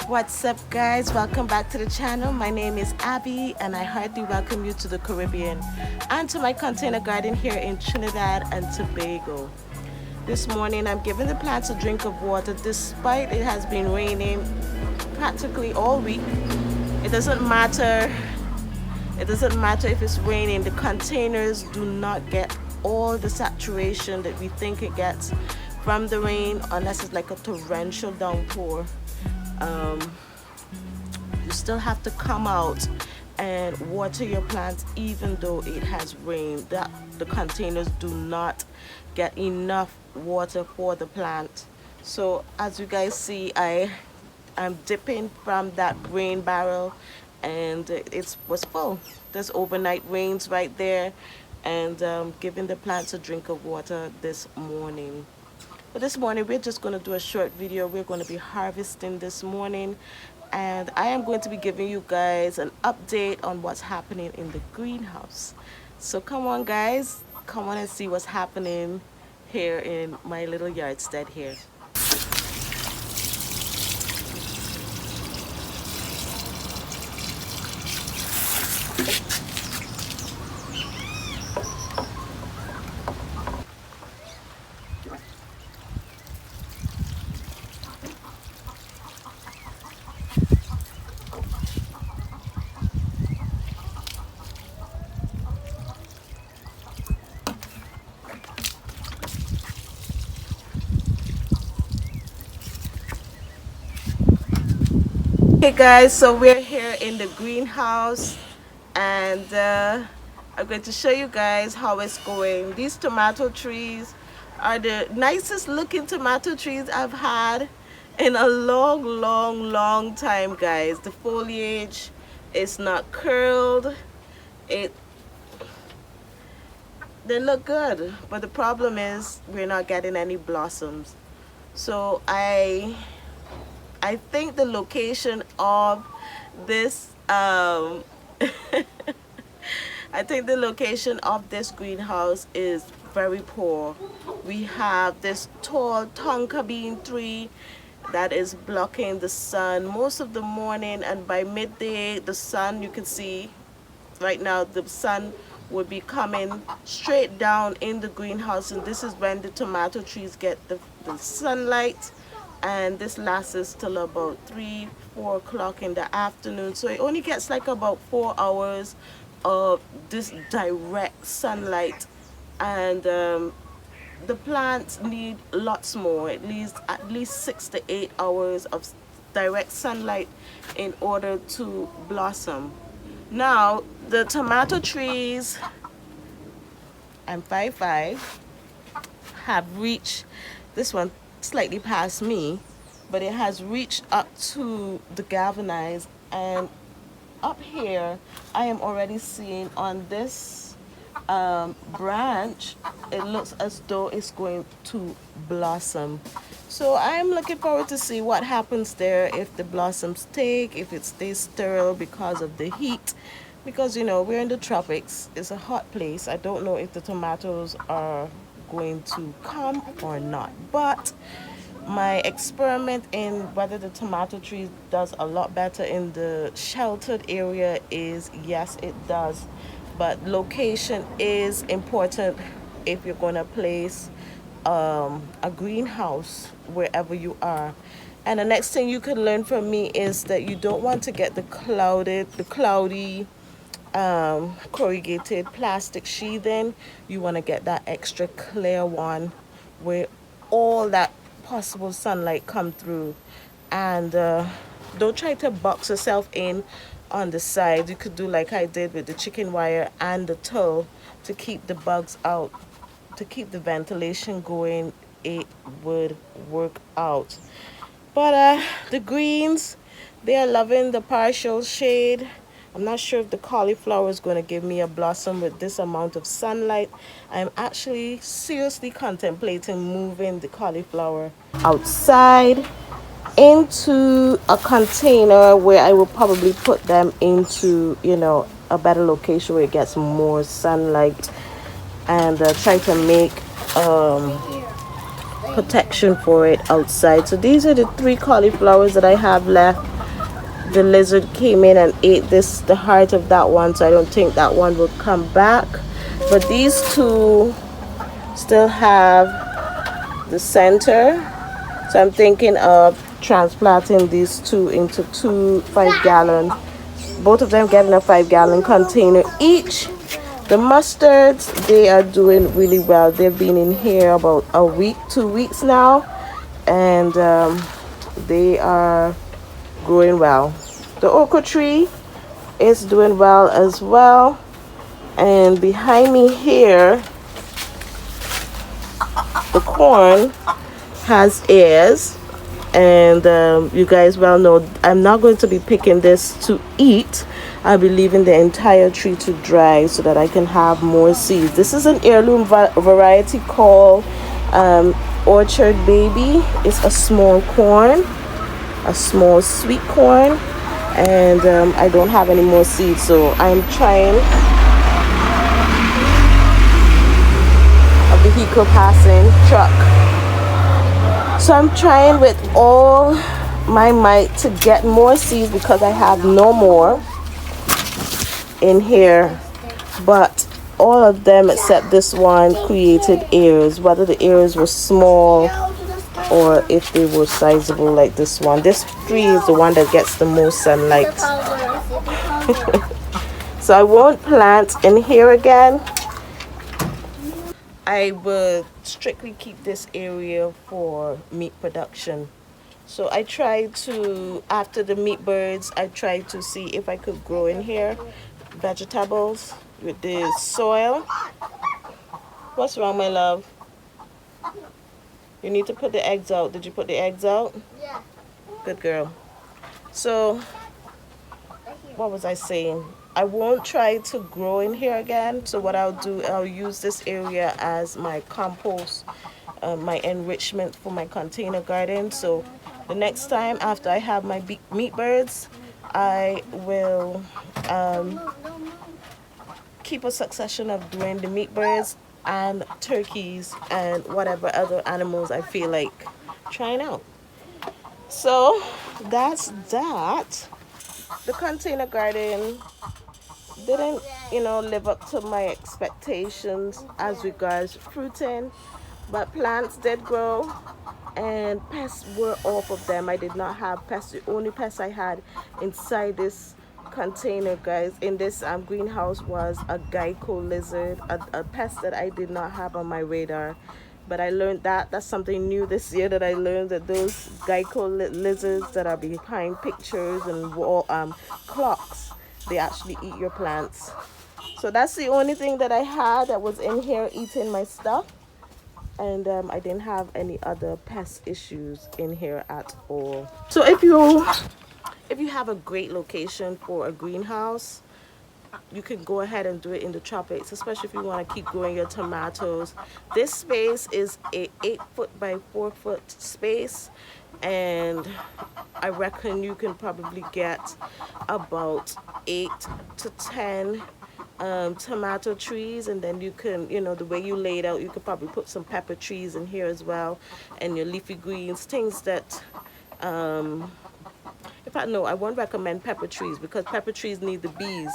What's up, guys? Welcome back to the channel. My name is Abby and I heartily welcome you to the Caribbean and to my container garden here in Trinidad and Tobago. This morning I'm giving the plants a drink of water despite it has been raining practically all week. It doesn't matter if it's raining, the containers do not get all the saturation that we think it gets from the rain unless it's like a torrential downpour. You still have to come out and water your plants even though it has rained. The containers do not get enough water for the plant. So as you guys see, I'm dipping from that rain barrel and it was full. There's overnight rains right there, and giving the plants a drink of water this morning. But this morning we're just going to do a short video. We're going to be harvesting this morning, and I am going to be giving you guys an update on what's happening in the greenhouse. So come on, guys, come on and see what's happening here in my little yardstead here. Okay guys, so we're here in the greenhouse, and I'm going to show you guys how it's going. These tomato trees are the nicest looking tomato trees I've had in a long time, guys. The foliage is not curled. They look good, but the problem is we're not getting any blossoms. So I think the location of this I think the location of this greenhouse is very poor. We have this tall tonka bean tree that is blocking the sun most of the morning, and by midday the sun, you can see right now, the sun would be coming straight down in the greenhouse, and this is when the tomato trees get the sunlight, and this lasts till about 3-4 o'clock in the afternoon. So it only gets like about 4 hours of this direct sunlight, and the plants need lots more, at least 6 to 8 hours of direct sunlight in order to blossom. Now the tomato trees, I'm 5'5", have reached, this one slightly past me, but it has reached up to the galvanized, and up here I am already seeing on this branch, it looks as though it's going to blossom. So I'm looking forward to see what happens there, if the blossoms take, if it stays sterile because of the heat, because you know we're in the tropics, it's a hot place. I don't know if the tomatoes are going to come or not, but my experiment in whether the tomato tree does a lot better in the sheltered area is yes, it does. But location is important if you're going to place a greenhouse wherever you are. And the next thing you can learn from me is that you don't want to get the cloudy corrugated plastic sheathing. You want to get that extra clear one where all that possible sunlight come through. And don't try to box yourself in on the side. You could do like I did with the chicken wire and the tow to keep the bugs out, to keep the ventilation going it would work out. But the greens, they are loving the partial shade. I'm not sure if the cauliflower is going to give me a blossom with this amount of sunlight. I'm actually seriously contemplating moving the cauliflower outside into a container where I will probably put them into, a better location where it gets more sunlight, and try to make protection for it outside. So these are the 3 cauliflowers that I have left. The lizard came in and ate the heart of that one, so I don't think that one will come back. But these 2 still have the center, so I'm thinking of transplanting these 2 into 2 5-gallon, both of them getting a 5-gallon container each. The mustards, they are doing really well. They've been in here about a week, 2 weeks now, and they are growing well. The okra tree is doing well as well. And behind me here, the corn has ears. And you guys well know I'm not going to be picking this to eat. I'll be leaving the entire tree to dry so that I can have more seeds. This is an heirloom variety called Orchard Baby. It's a small corn, a small sweet corn, and I don't have any more seeds, so I'm trying. A vehicle passing, truck. So I'm trying with all my might to get more seeds because I have no more in here. But all of them except this one created ears, whether the ears were small or if they were sizable like this one. This tree is the one that gets the most sunlight. So I won't plant in here again. I would strictly keep this area for meat production. So I tried to, after the meat birds, I tried to see if I could grow in here vegetables with the soil. What's wrong, my love? You need to put the eggs out. Did you put the eggs out? Yeah. Good girl. So, what was I saying? I won't try to grow in here again. So what I'll do, I'll use this area as my compost, my enrichment for my container garden. So the next time after I have my meat birds, I will keep a succession of doing the meat birds and turkeys and whatever other animals I feel like trying out. So that's that. The container garden didn't, live up to my expectations as regards fruiting, but plants did grow and pests were off of them. I did not have pests. The only pest I had inside this container, guys, in this greenhouse was a gecko lizard, a pest that I did not have on my radar. But I learned that's something new this year, that I learned that those gecko lizards that are behind pictures and wall clocks, they actually eat your plants. So that's the only thing that I had that was in here eating my stuff. And I didn't have any other pest issues in here at all. So if you have a great location for a greenhouse, you can go ahead and do it in the tropics, especially if you want to keep growing your tomatoes. This space is a 8-foot by 4-foot space, and I reckon you can probably get about 8 to 10 tomato trees, and then you can, the way you lay it out, you could probably put some pepper trees in here as well, and your leafy greens, things that in fact, no, I won't recommend pepper trees because pepper trees need the bees,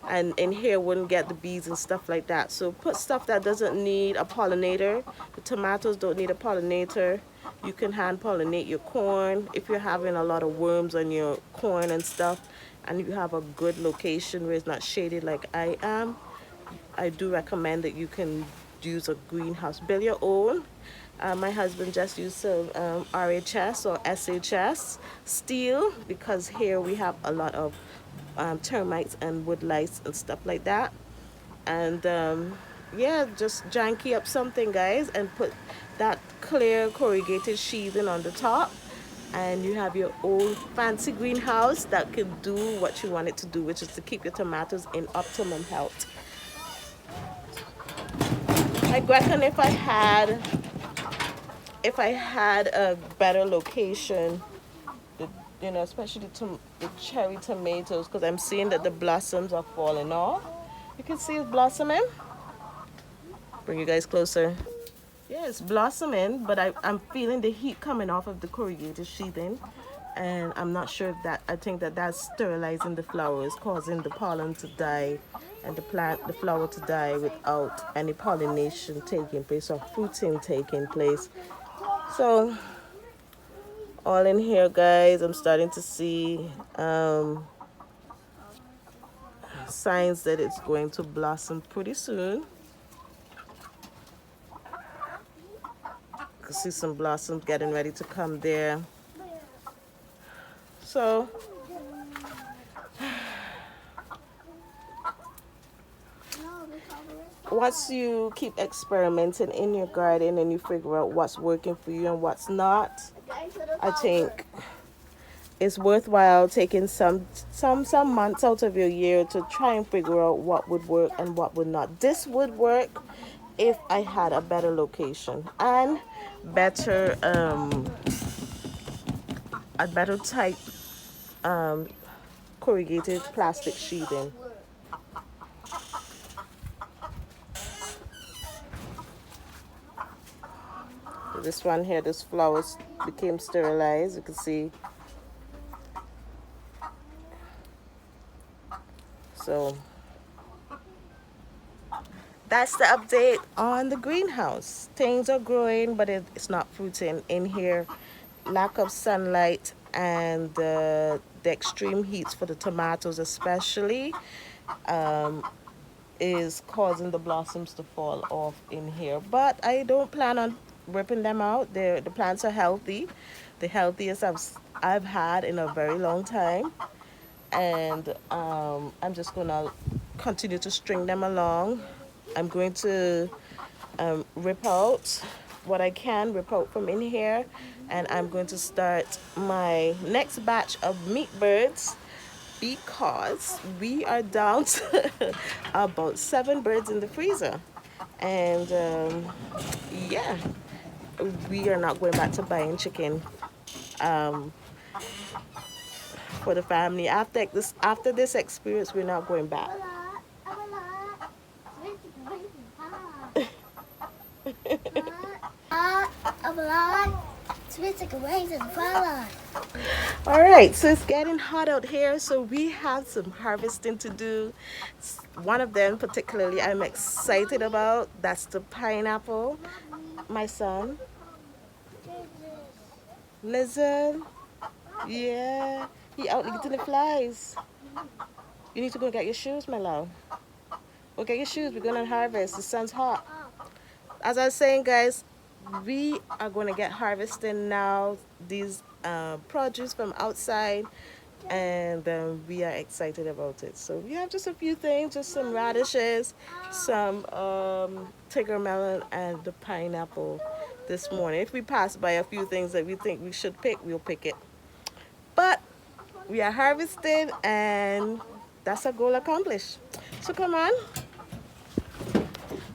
and in here wouldn't get the bees and stuff like that. So put stuff that doesn't need a pollinator. The tomatoes don't need a pollinator. You can hand pollinate your corn if you're having a lot of worms on your corn and stuff, and you have a good location where it's not shaded like I am. I do recommend that you can use a greenhouse. Build your own. My husband just used some RHS or SHS steel because here we have a lot of termites and wood lice and stuff like that. And yeah, just janky up something, guys, and put that clear corrugated sheathing on the top, and you have your old fancy greenhouse that can do what you want it to do, which is to keep your tomatoes in optimum health. I reckon if I had a better location, the, you know, especially the cherry tomatoes, because I'm seeing that the blossoms are falling off. You can see it's blossoming. Bring you guys closer. Yeah, it's blossoming, but I'm feeling the heat coming off of the corrugated sheathing, and I'm not sure if that, I think that that's sterilizing the flowers, causing the pollen to die and the flower to die without any pollination taking place or fruiting taking place. So all in here, guys, I'm starting to see signs that it's going to blossom pretty soon. I can see some blossoms getting ready to come there. So once you keep experimenting in your garden and you figure out what's working for you and what's not, I think it's worthwhile taking some months out of your year to try and figure out what would work and what would not. This would work if I had a better location and better a better type corrugated plastic sheathing. This one here, this flowers became sterilized. You can see. So that's the update on the greenhouse. Things are growing, but it's not fruiting in here. Lack of sunlight and the extreme heats for the tomatoes especially is causing the blossoms to fall off in here. But I don't plan on ripping them out. The plants are healthy, the healthiest I've had in a very long time, and I'm just gonna continue to string them along. I'm going to rip out what I can rip out from in here, and I'm going to start my next batch of meat birds because we are down to about 7 birds in the freezer, and yeah, we are not going back to buying chicken for the family. After this experience, we're not going back. All right, so it's getting hot out here, so we have some harvesting to do. One of them particularly I'm excited about, that's the pineapple. My son, lizard, yeah, he out eating the flies. You need to go get your shoes, my love. Go get your shoes, we're gonna harvest, the sun's hot. As I was saying, guys, we are going to get harvesting now these produce from outside, and we are excited about it. So we have just a few things, just some radishes, some tigger melon, and the pineapple this morning. If we pass by a few things that we think we should pick, we'll pick it. But we are harvesting, and that's a goal accomplished. So come on,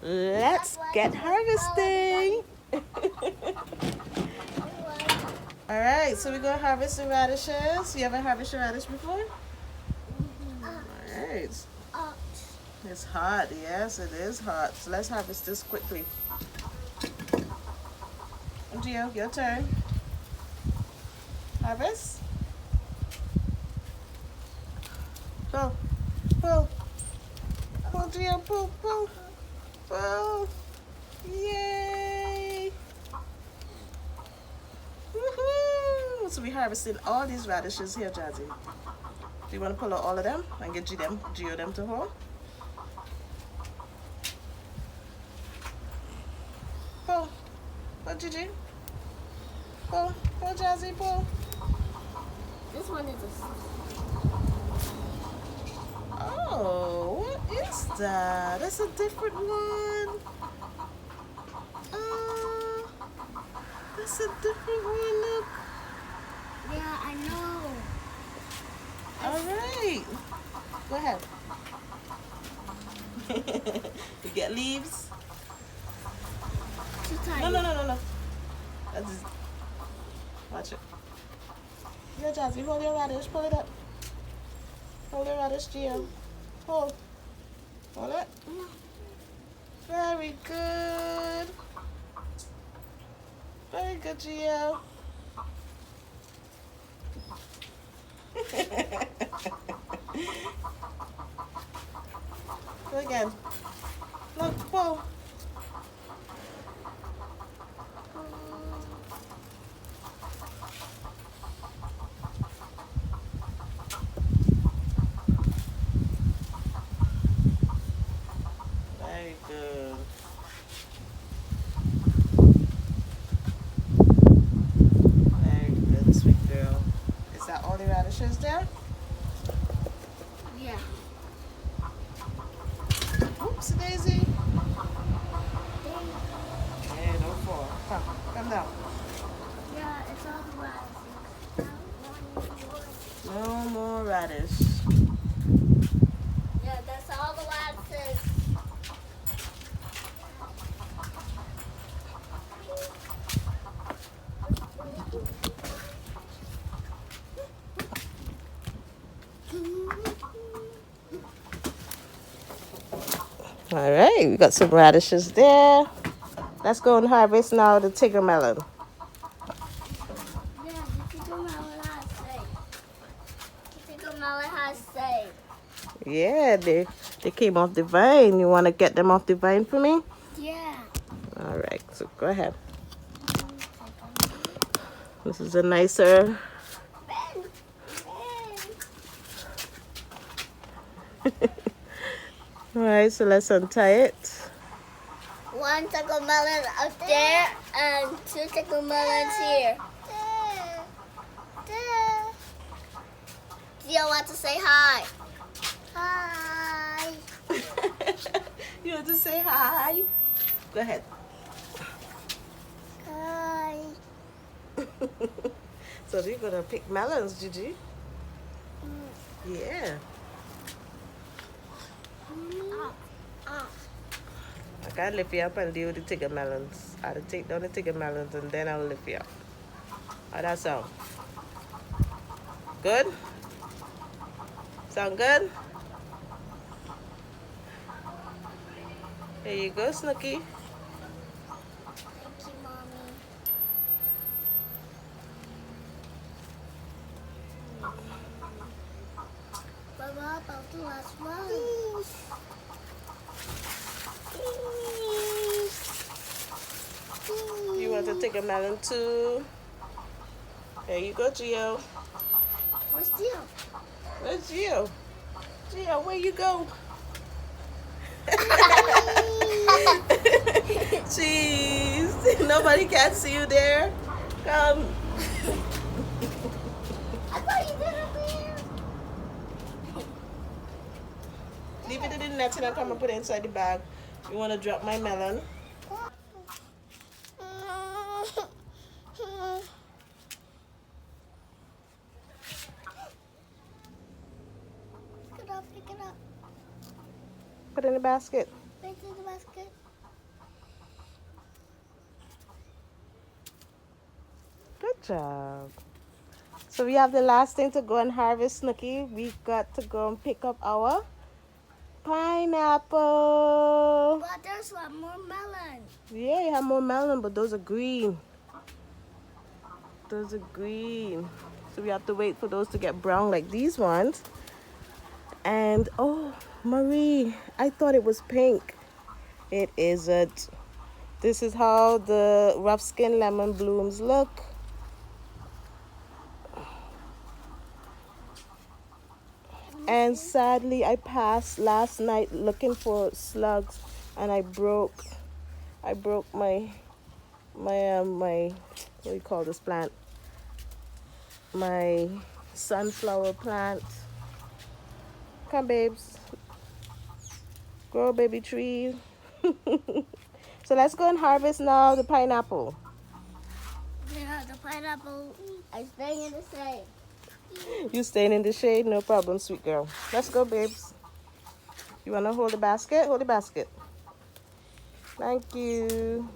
let's get harvesting. All right, so we're gonna harvest the radishes. You ever harvested radish before? All right. It's hot. Yes, it is hot. So let's harvest this quickly. Gio, your turn. Harvest. Pull, pull, pull, Gio, pull, pull, pull. Yay! Woohoo! So we're harvesting all these radishes here, Jazzy. Do you want to pull out all of them and get Gio them to hold? Pull. Pull, Gigi. Pull. Pull, Jazzy. Pull. This one is Oh, what is that? That's a different one. Oh, that's a different one. Look. Yeah, I know. All right. Go ahead. You get leaves? Too tiny. No, no, no, no, no. That's just, watch it. Here, Jazzy, hold your radish. Pull it up. Hold your radish, Gio. Hold. Hold it. Very good. Very good, Gio. Go again. Look, pull. Very good. Very good, sweet girl. Is that all the radishes there? Yeah. Oops, Daisy. Hey, no fall. Come down. Yeah, it's all the radishes. No more radish. Yeah, that's all the radishes. All right, we got some radishes there. Let's go and harvest now the tigger melon. Yeah, the tiger melon has saved. The tiger melon has saved. Yeah, they came off the vine. You want to get them off the vine for me? Yeah. All right, so go ahead. This is a nicer. All right, so let's untie it. One tiger melon up there and two tiger melons here. Do you want to say hi? Hi. You want to say hi? Go ahead. Hi. So you're gonna pick melons, Gigi? Yeah. I can lift you up and deal with the tigger melons. I'll take down the tigger melons and then I'll lift you up. How that sound? Good? Sound good? There you go, Snooky. Thank you, Mommy. But what about the last one? You want to take a melon too? There you go, Gio. Where's Gio? Where's Gio? Gio, where you go? Jeez, nobody can see you there. Come. I thought you did up there. Leave it in the net and I'll come and put it inside the bag. You want to drop my melon? Pick it up, pick it up. Put it in the basket. Put it in the basket. Good job. So we have the last thing to go and harvest, Snooky. We've got to go and pick up our pineapple. But there's one more melon. Yeah, you have more melon, but those are green. Those are green. So we have to wait for those to get brown like these ones. And oh, Marie, I thought it was pink. It isn't. This is how the rough skin lemon blooms look. And sadly, I passed last night looking for slugs, and I broke my what do you call this plant? My sunflower plant. Come, babes. Grow baby tree. So let's go and harvest now the pineapple. Yeah, the pineapple is staying in the same. You staying in the shade? No problem, sweet girl. Let's go, babes. You want to hold the basket? Hold the basket. Thank you.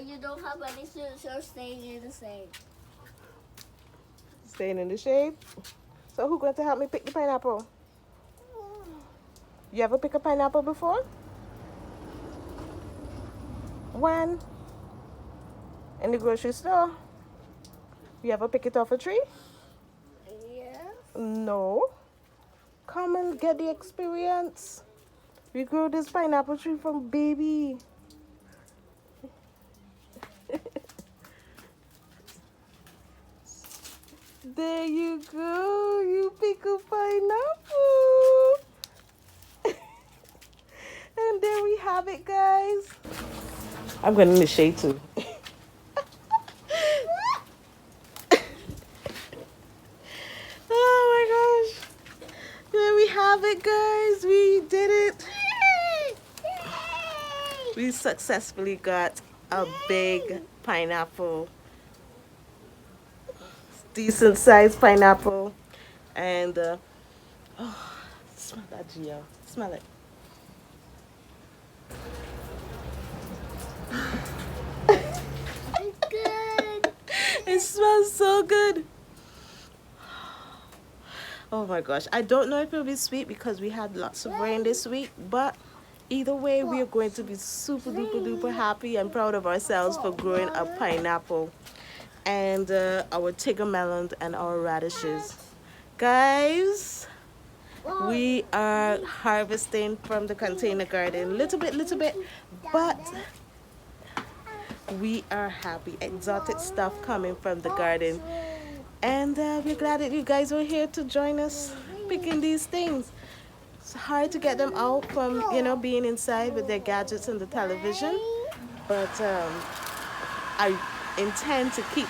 You don't have any suits, you're staying in the same. Staying in the shade. So who's going to help me pick the pineapple? You ever pick a pineapple before? When? In the grocery store? You ever pick it off a tree? Yeah. No. Come and get the experience. We grew this pineapple tree from baby. There you go. You pick a pineapple. And there we have it, guys. I'm going in the shade too. Oh my gosh. There we have it, guys. We did it. We successfully got a big pineapple. Decent sized pineapple. And, oh, smell that, Gio. Smell it. It's good. It smells so good. Oh my gosh. I don't know if it'll be sweet because we had lots of rain this week, but either way, we are going to be super duper duper happy and proud of ourselves for growing a pineapple and our tigger melons and our radishes. Guys, we are harvesting from the container garden, little bit, but we are happy. Exotic stuff coming from the garden. And we're glad that you guys were here to join us picking these things. It's hard to get them out from, being inside with their gadgets and the television. But I intend to keep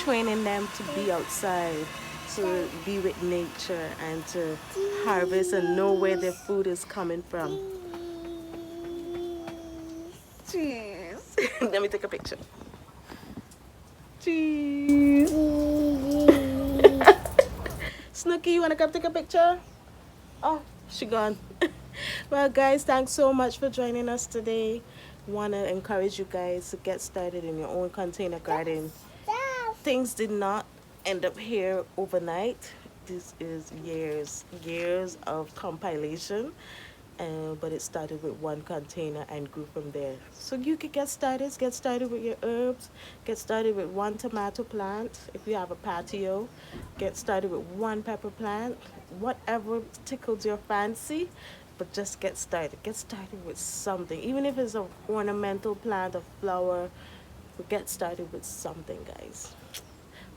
training them to be outside, to be with nature and to harvest and know where their food is coming from. Cheese. Let me take a picture. Cheese. Snooky, you want to come take a picture? Oh, she gone. Well, guys, thanks so much for joining us today. Want to encourage you guys to get started in your own container garden. Things did not end up here overnight. This is years of compilation. But it started with one container and grew from there. So you could get started with your herbs, get started with one tomato plant. If you have a patio, get started with one pepper plant, whatever tickles your fancy, but just get started. Get started with something, even if it's an ornamental plant, a flower, but get started with something, guys.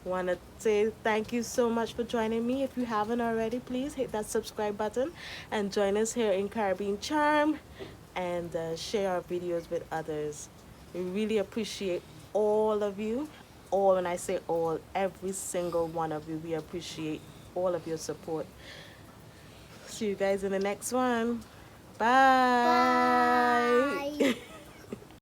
Want to say thank you so much for joining me. If you haven't already, please hit that subscribe button and join us here in Caribbean Charm and share our videos with others. We really appreciate all of you. All, when I say all, every single one of you. We appreciate all of your support. See you guys in the next one. Bye.